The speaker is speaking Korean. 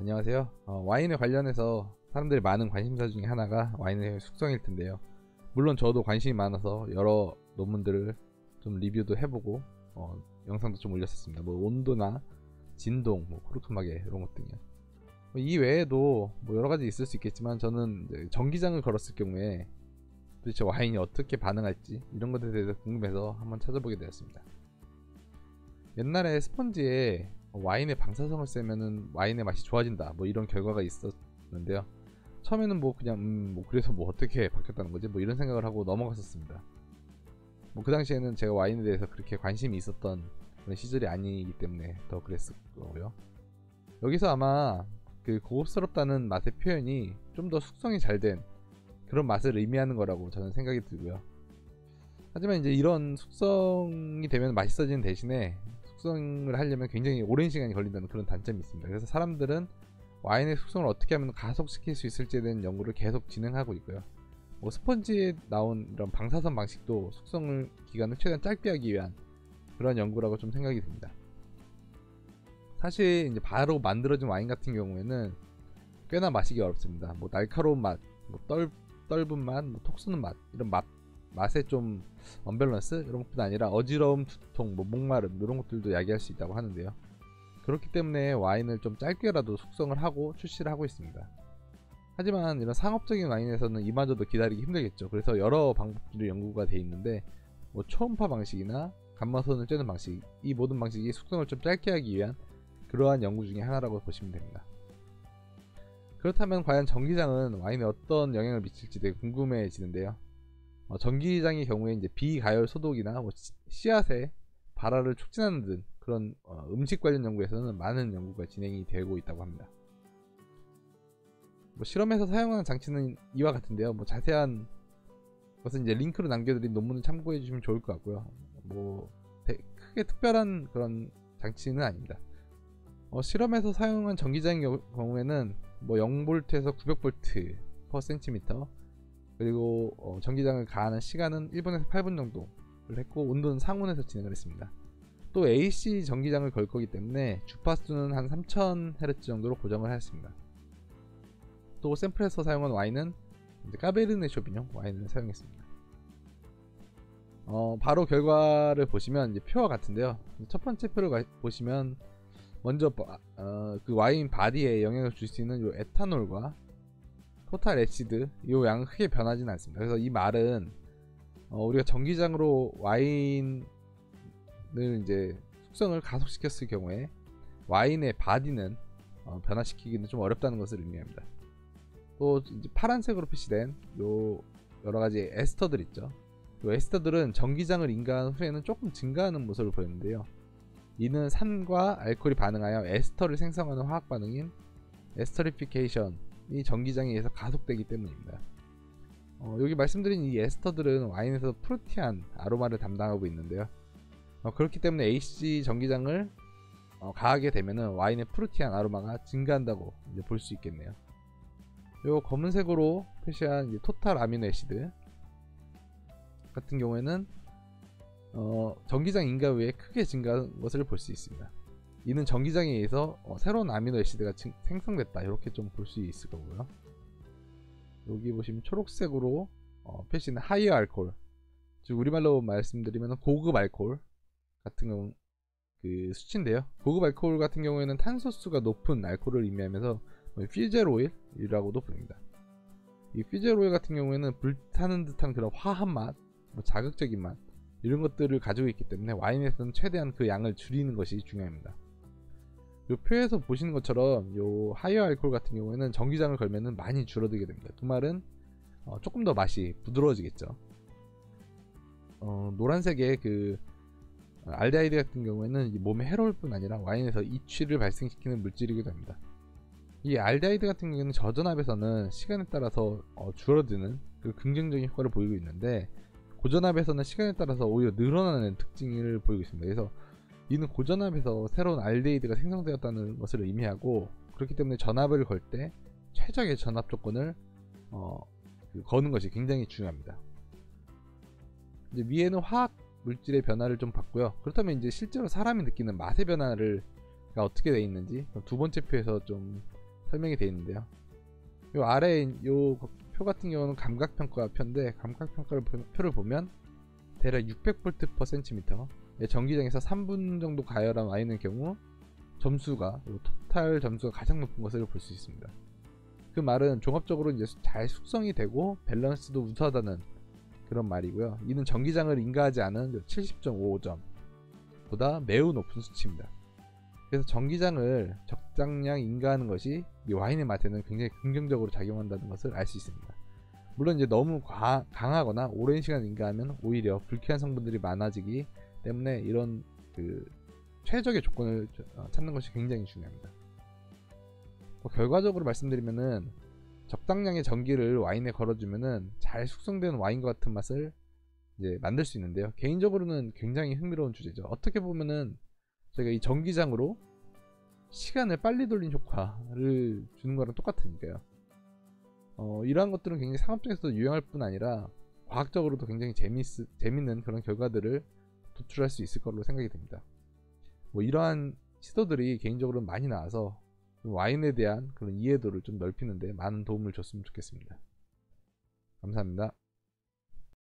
안녕하세요. 와인에 관련해서 사람들이 많은 관심사 중에 하나가 와인의 숙성일 텐데요. 물론 저도 관심이 많아서 여러 논문들을 좀 리뷰도 해보고 영상도 좀 올렸었습니다. 뭐 온도나 진동, 뭐 코르크마개 이런 것 등이요. 이 외에도 뭐 여러 가지 있을 수 있겠지만 저는 이제 전기장을 걸었을 경우에 도대체 와인이 어떻게 반응할지 이런 것에 대해서 궁금해서 한번 찾아보게 되었습니다. 옛날에 스펀지에 와인의 방사성을 쐬면은 와인의 맛이 좋아진다 뭐 이런 결과가 있었는데요. 처음에는 뭐 그냥 뭐 그래서 뭐 어떻게 바뀌었다는 거지 뭐 이런 생각을 하고 넘어갔었습니다. 뭐 그 당시에는 제가 와인에 대해서 그렇게 관심이 있었던 그런 시절이 아니기 때문에 더 그랬을 거고요. 여기서 아마 그 고급스럽다는 맛의 표현이 좀 더 숙성이 잘 된 그런 맛을 의미하는 거라고 저는 생각이 들고요. 하지만 이제 이런 숙성이 되면 맛있어지는 대신에 숙성을 하려면 굉장히 오랜 시간이 걸린다는 그런 단점이 있습니다. 그래서 사람들은 와인의 숙성을 어떻게 하면 가속시킬 수 있을지에 대한 연구를 계속 진행하고 있고요. 뭐 스펀지에 나온 이런 방사선 방식도 숙성을 기간을 최대한 짧게 하기 위한 그런 연구라고 좀 생각이 듭니다. 사실 이제 바로 만들어진 와인 같은 경우에는 꽤나 마시기 어렵습니다. 뭐 날카로운 맛, 뭐 떫은 맛, 뭐 톡 쏘는 맛 이런 맛의 좀 언밸런스 이런 것뿐 아니라 어지러움, 두통, 뭐 목마름 이런 것들도 야기할 수 있다고 하는데요. 그렇기 때문에 와인을 좀 짧게라도 숙성을 하고 출시를 하고 있습니다. 하지만 이런 상업적인 와인에서는 이마저도 기다리기 힘들겠죠. 그래서 여러 방법들이 연구가 돼 있는데 뭐 초음파 방식이나 감마선을 쬐는 방식, 이 모든 방식이 숙성을 좀 짧게 하기 위한 그러한 연구 중에 하나라고 보시면 됩니다. 그렇다면 과연 전기장은 와인에 어떤 영향을 미칠지 되게 궁금해지는데요. 전기장의 경우에 이제 비가열 소독이나 뭐 씨앗의 발화를 촉진하는 등 그런 음식 관련 연구에서는 많은 연구가 진행이 되고 있다고 합니다. 뭐 실험에서 사용하는 장치는 이와 같은데요. 뭐 자세한 것은 이제 링크로 남겨드린 논문을 참고해 주시면 좋을 것 같고요. 뭐 크게 특별한 그런 장치는 아닙니다. 실험에서 사용한 전기장의 경우에는 뭐 0V에서 900V per cm 그리고 전기장을 가하는 시간은 1분에서 8분 정도를 했고 온도는 상온에서 진행을 했습니다. 또 AC 전기장을 걸 거기 때문에 주파수는 한 3000Hz 정도로 고정을 하였습니다. 또 샘플에서 사용한 와인은 까베르네 쇼비뇽 와인을 사용했습니다. 바로 결과를 보시면 이제 표와 같은데요. 첫 번째 표를 보시면 먼저 그 와인 바디에 영향을 줄 수 있는 요 에탄올과 토탈 애시드 이 양은 크게 변하지는 않습니다. 그래서 이 말은 우리가 전기장으로 와인을 이제 숙성을 가속시켰을 경우에 와인의 바디는 변화시키기는 좀 어렵다는 것을 의미합니다. 또 이제 파란색으로 표시된 요 여러가지 에스터들 있죠. 요 에스터들은 전기장을 인가한 후에는 조금 증가하는 모습을 보이는데요. 이는 산과 알코올이 반응하여 에스터를 생성하는 화학 반응인 에스터리피케이션이 전기장에 의해서 가속되기 때문입니다. 여기 말씀드린 이 에스터들은 와인에서 프루티한 아로마를 담당하고 있는데요. 그렇기 때문에 AC 전기장을 가하게 되면은 와인의 프루티한 아로마가 증가한다고 볼 수 있겠네요. 요 검은색으로 표시한 이제 토탈 아미노 애시드 같은 경우에는 전기장 인가 후에 크게 증가한 것을 볼 수 있습니다. 이는 전기장에 의해서 새로운 아미노 애시드가 생성됐다 이렇게 좀 볼 수 있을 거고요. 여기 보시면 초록색으로 표시는 하이어 알코올, 즉 우리말로 말씀드리면 고급 알코올 같은 경우 그 수치인데요. 고급 알코올 같은 경우에는 탄소수가 높은 알코올을 의미하면서 퓨젤 오일이라고도 부릅니다. 이 퓨젤 오일 같은 경우에는 불타는 듯한 그런 화한 맛, 뭐 자극적인 맛 이런 것들을 가지고 있기 때문에 와인에서는 최대한 그 양을 줄이는 것이 중요합니다. 이 표에서 보시는 것처럼 이 하이어 알코올 같은 경우에는 전기장을 걸면은 많이 줄어들게 됩니다. 그 말은 조금 더 맛이 부드러워지겠죠. 노란색의 그 알데하이드 같은 경우에는 몸에 해로울 뿐 아니라 와인에서 이취를 발생시키는 물질이기도 합니다. 이 알데하이드 같은 경우에는 저전압에서는 시간에 따라서 줄어드는 그 긍정적인 효과를 보이고 있는데 고전압에서는 시간에 따라서 오히려 늘어나는 특징을 보이고 있습니다. 그래서 이는 고전압에서 새로운 알데히드가 생성되었다는 것을 의미하고 그렇기 때문에 전압을 걸 때 최적의 전압 조건을 거는 것이 굉장히 중요합니다. 이제 위에는 화학 물질의 변화를 좀 봤고요. 그렇다면 이제 실제로 사람이 느끼는 맛의 변화를 어떻게 되어 있는지 두 번째 표에서 좀 설명이 되어 있는데요. 요 아래 요 표 같은 경우는 감각평가 표인데, 감각평가를 표를 보면 대략 600V/cm 전기장에서 3분 정도 가열한 와인의 경우 점수가, 토탈 점수가 가장 높은 것을 볼 수 있습니다. 그 말은 종합적으로 이제 잘 숙성이 되고 밸런스도 우수하다는 그런 말이고요. 이는 전기장을 인가하지 않은 70.55점보다 매우 높은 수치입니다. 그래서 전기장을 적당량 인가하는 것이 이 와인의 맛에는 굉장히 긍정적으로 작용한다는 것을 알 수 있습니다. 물론 이제 너무 강하거나 오랜 시간 인가하면 오히려 불쾌한 성분들이 많아지기 때문에 이런 그 최적의 조건을 찾는 것이 굉장히 중요합니다. 결과적으로 말씀드리면은 적당량의 전기를 와인에 걸어주면은 잘 숙성된 와인과 같은 맛을 이제 만들 수 있는데요. 개인적으로는 굉장히 흥미로운 주제죠. 어떻게 보면은 저희가 이 전기장으로 시간을 빨리 돌린 효과를 주는 거랑 똑같으니까요. 이러한 것들은 굉장히 상업적에서도 유용할 뿐 아니라 과학적으로도 굉장히 재밌는 그런 결과들을 도출할 수 있을 거로 생각이 됩니다. 이러한 시도들이 개인적으로 많이 나와서 와인에 대한 그런 이해도를 좀 넓히는데 많은 도움을 줬으면 좋겠습니다. 감사합니다.